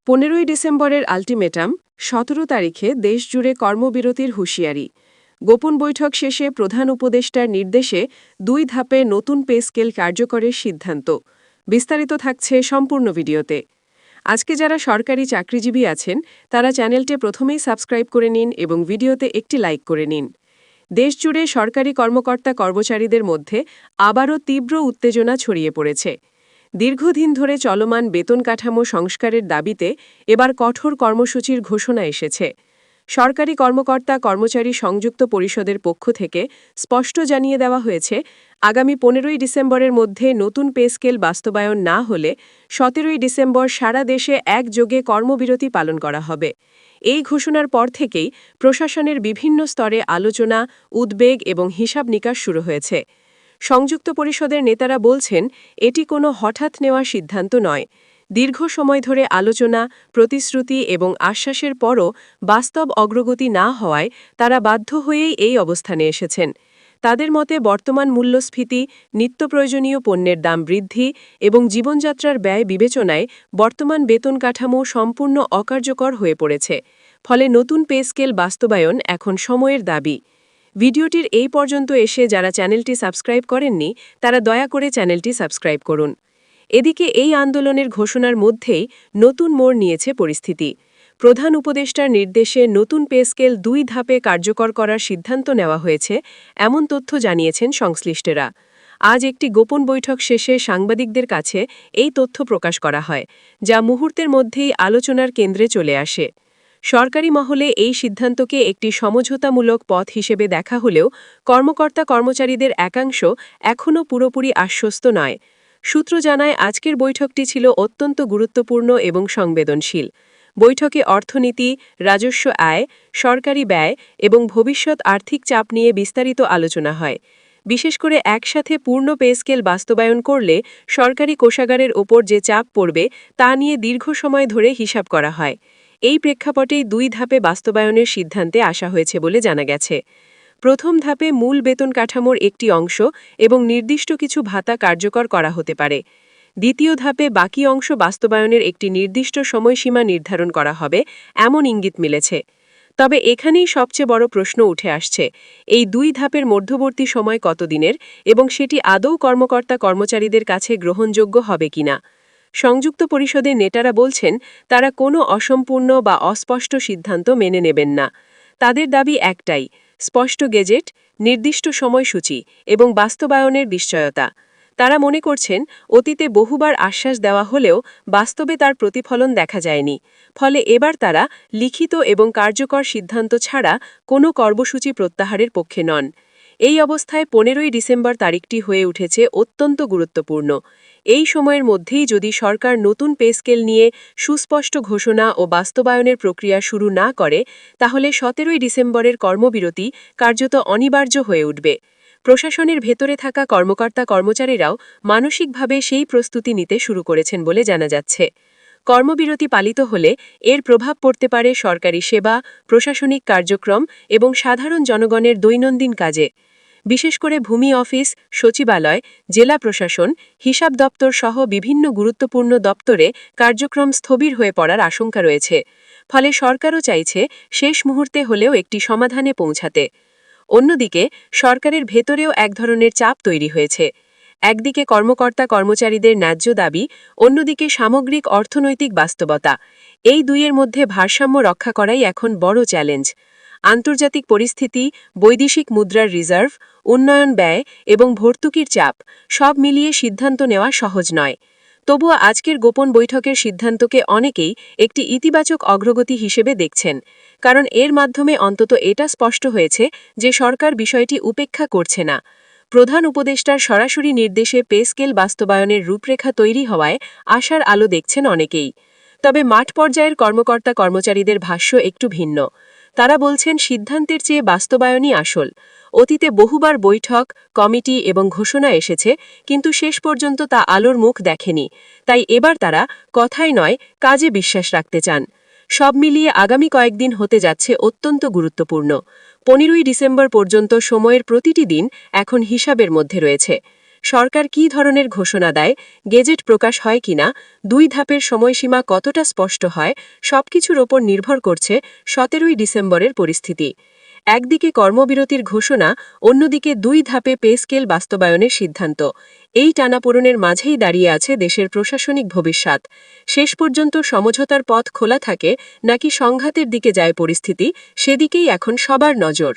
15ই ডিসেম্বরের আল্টিমেটাম, 17 তারিখে দেশজুড়ে কর্মবিরতির হুঁশিয়ারি। গোপন বৈঠক শেষে প্রধান উপদেষ্টার নির্দেশে 2 ধাপে নতুন পে স্কেল কার্যকরের সিদ্ধান্ত। বিস্তারিত থাকছে সম্পূর্ণ ভিডিওতে। আজকে যারা সরকারি চাকরিজীবী আছেন তারা চ্যানেলটি প্রথমেই সাবস্ক্রাইব করে নিন এবং ভিডিওতে একটি লাইক করে নিন। দেশজুড়ে সরকারি কর্মকর্তা কর্মচারীদের মধ্যে আবারও তীব্র উত্তেজনা ছড়িয়ে পড়েছে। দীর্ঘদিন ধরে চলমান বেতন কাঠামো সংস্কারের দাবিতে এবার কঠোর কর্মসূচির ঘোষণা এসেছে। সরকারি কর্মকর্তা কর্মচারী সংযুক্ত পরিষদের পক্ষ থেকে স্পষ্ট জানিয়ে দেওয়া হয়েছে, আগামী 15ই ডিসেম্বরের মধ্যে নতুন পে স্কেল বাস্তবায়ন না হলে 17ই ডিসেম্বর সারা দেশে একযোগে কর্মবিরতি পালন করা হবে। এই ঘোষণার পর থেকেই প্রশাসনের বিভিন্ন স্তরে আলোচনা, উদ্বেগ এবং হিসাব নিকাশ শুরু হয়েছে। সংযুক্ত পরিষদের নেতারা বলছেন, এটি কোনো হঠাৎ নেওয়া সিদ্ধান্ত নয়। দীর্ঘ সময় ধরে আলোচনা, প্রতিশ্রুতি এবং আশ্বাসের পরও বাস্তব অগ্রগতি না হওয়ায় তারা বাধ্য হয়েই এই অবস্থানে এসেছেন। তাদের মতে বর্তমান মূল্যস্ফীতি, নিত্যপ্রয়োজনীয় পণ্যের দাম বৃদ্ধি এবং জীবনযাত্রার ব্যয় বিবেচনায় বর্তমান বেতন কাঠামো সম্পূর্ণ অকার্যকর হয়ে পড়েছে। ফলে নতুন পে স্কেল বাস্তবায়ন এখন সময়ের দাবি। ভিডিওটির এই পর্যন্ত এসে যারা চ্যানেলটি সাবস্ক্রাইব করেননি তারা দয়া করে চ্যানেলটি সাবস্ক্রাইব করুন। এদিকে এই আন্দোলনের ঘোষণার মধ্যেই নতুন মোড় নিয়েছে পরিস্থিতি। প্রধান উপদেষ্টার নির্দেশে নতুন পে স্কেল 2 ধাপে কার্যকর করার সিদ্ধান্ত নেওয়া হয়েছে, এমন তথ্য জানিয়েছেন সংশ্লিষ্টরা। আজ একটি গোপন বৈঠক শেষে সাংবাদিকদের কাছে এই তথ্য প্রকাশ করা হয়, যা মুহূর্তের মধ্যেই আলোচনার কেন্দ্রে চলে আসে। সরকারি মহলে এই সিদ্ধান্তকে একটি সমঝোতামূলক পথ হিসেবে দেখা হলেও কর্মকর্তা কর্মচারীদের একাংশ এখনও পুরোপুরি আশ্বস্ত নয়। সূত্র জানায়, আজকের বৈঠকটি ছিল অত্যন্ত গুরুত্বপূর্ণ এবং সংবেদনশীল। বৈঠকে অর্থনীতি, রাজস্ব আয়, সরকারি ব্যয় এবং ভবিষ্যৎ আর্থিক চাপ নিয়ে বিস্তারিত আলোচনা হয়। বিশেষ করে একসাথে পূর্ণ পে স্কেল বাস্তবায়ন করলে সরকারি কোষাগারের ওপর যে চাপ পড়বে তা নিয়ে দীর্ঘ সময় ধরে হিসাব করা হয়। এই প্রেক্ষাপটেই 2 ধাপে বাস্তবায়নের সিদ্ধান্তে আসা হয়েছে বলে জানা গেছে। প্রথম ধাপে মূল বেতন কাঠামোর একটি অংশ এবং নির্দিষ্ট কিছু ভাতা কার্যকর করা হতে পারে। দ্বিতীয় ধাপে বাকি অংশ বাস্তবায়নের একটি নির্দিষ্ট সময়সীমা নির্ধারণ করা হবে, এমন ইঙ্গিত মিলেছে। তবে এখানেই সবচেয়ে বড় প্রশ্ন উঠে আসছে, এই 2 ধাপের মধ্যবর্তী সময় কতদিনের এবং সেটি আদৌ কর্মকর্তা কর্মচারীদের কাছে গ্রহণযোগ্য হবে কিনা। সংযুক্ত পরিষদের নেতারা বলছেন, তারা কোনো অসম্পূর্ণ বা অস্পষ্ট সিদ্ধান্ত মেনে নেবেন না। তাদের দাবি একটাই, স্পষ্ট গেজেট, নির্দিষ্ট সময়সূচি এবং বাস্তবায়নের নিশ্চয়তা। তারা মনে করছেন, অতীতে বহুবার আশ্বাস দেওয়া হলেও বাস্তবে তার প্রতিফলন দেখা যায়নি। ফলে এবার তারা লিখিত এবং কার্যকর সিদ্ধান্ত ছাড়া কোনো কর্মসূচি প্রত্যাহারের পক্ষে নন। এই অবস্থায় 15ই ডিসেম্বর তারিখটি হয়ে উঠেছে অত্যন্ত গুরুত্বপূর্ণ। এই সময়ের মধ্যেই যদি সরকার নতুন পে স্কেল নিয়ে সুস্পষ্ট ঘোষণা ও বাস্তবায়নের প্রক্রিয়া শুরু না করে, তাহলে 17ই ডিসেম্বরের কর্মবিরতি কার্যত অনিবার্য হয়ে উঠবে। প্রশাসনের ভেতরে থাকা কর্মকর্তা কর্মচারীরাও মানসিকভাবে সেই প্রস্তুতি নিতে শুরু করেছেন বলে জানা যাচ্ছে। কর্মবিরতি পালিত হলে এর প্রভাব পড়তে পারে সরকারি সেবা, প্রশাসনিক কার্যক্রম এবং সাধারণ জনগণের দৈনন্দিন কাজে। বিশেষ করে ভূমি অফিস, সচিবালয়, জেলা প্রশাসন, হিসাব দপ্তর সহ বিভিন্ন গুরুত্বপূর্ণ দপ্তরে কার্যক্রম স্থবির হয়ে পড়ার আশঙ্কা রয়েছে। ফলে সরকারও চাইছে শেষ মুহূর্তে হলেও একটি সমাধানে পৌঁছাতে। অন্যদিকে সরকারের ভেতরেও এক ধরনের চাপ তৈরি হয়েছে। একদিকে কর্মকর্তা কর্মচারীদের ন্যায্য দাবি, অন্যদিকে সামগ্রিক অর্থনৈতিক বাস্তবতা। এই দুইয়ের মধ্যে ভারসাম্য রক্ষা করাই এখন বড় চ্যালেঞ্জ। আন্তর্জাতিক পরিস্থিতি, বৈদেশিক মুদ্রার রিজার্ভ, উন্নয়ন ব্যয় এবং ভর্তুকির চাপ সব মিলিয়ে সিদ্ধান্ত নেওয়া সহজ নয়। তবুও আজকের গোপন বৈঠকের সিদ্ধান্তকে অনেকেই একটি ইতিবাচক অগ্রগতি হিসেবে দেখছেন, কারণ এর মাধ্যমে অন্তত এটা স্পষ্ট হয়েছে যে সরকার বিষয়টি উপেক্ষা করছে না। প্রধান উপদেষ্টার সরাসরি নির্দেশে পে স্কেল বাস্তবায়নের রূপরেখা তৈরি হওয়ায় আশার আলো দেখছেন অনেকেই। তবে মাঠ পর্যায়ের কর্মকর্তা কর্মচারীদের ভাষ্য একটু ভিন্ন। তারা বলছেন, সিদ্ধান্তের চেয়ে বাস্তবায়নই আসল। অতীতে বহুবার বৈঠক, কমিটি এবং ঘোষণা এসেছে, কিন্তু শেষ পর্যন্ত তা আলোর মুখ দেখেনি। তাই এবার তারা কথাই নয়, কাজে বিশ্বাস রাখতে চান। সব মিলিয়ে আগামী কয়েকদিন হতে যাচ্ছে অত্যন্ত গুরুত্বপূর্ণ। 15ই ডিসেম্বর পর্যন্ত সময়ের প্রতিটি দিন এখন হিসাবের মধ্যে রয়েছে। সরকার কী ধরনের ঘোষণা দেয়, গেজেট প্রকাশ হয় কিনা, 2 ধাপের সময়সীমা কতটা স্পষ্ট হয়, সবকিছুর ওপর নির্ভর করছে 17ই ডিসেম্বরের পরিস্থিতি। একদিকে কর্মবিরতির ঘোষণা, অন্যদিকে 2 ধাপে পে স্কেল বাস্তবায়নের সিদ্ধান্ত। এই টানাপোড়েনের মাঝেই দাঁড়িয়ে আছে দেশের প্রশাসনিক ভবিষ্যৎ। শেষ পর্যন্ত সমঝোতার পথ খোলা থাকে নাকি সংঘাতের দিকে যায় পরিস্থিতি, সেদিকেই এখন সবার নজর।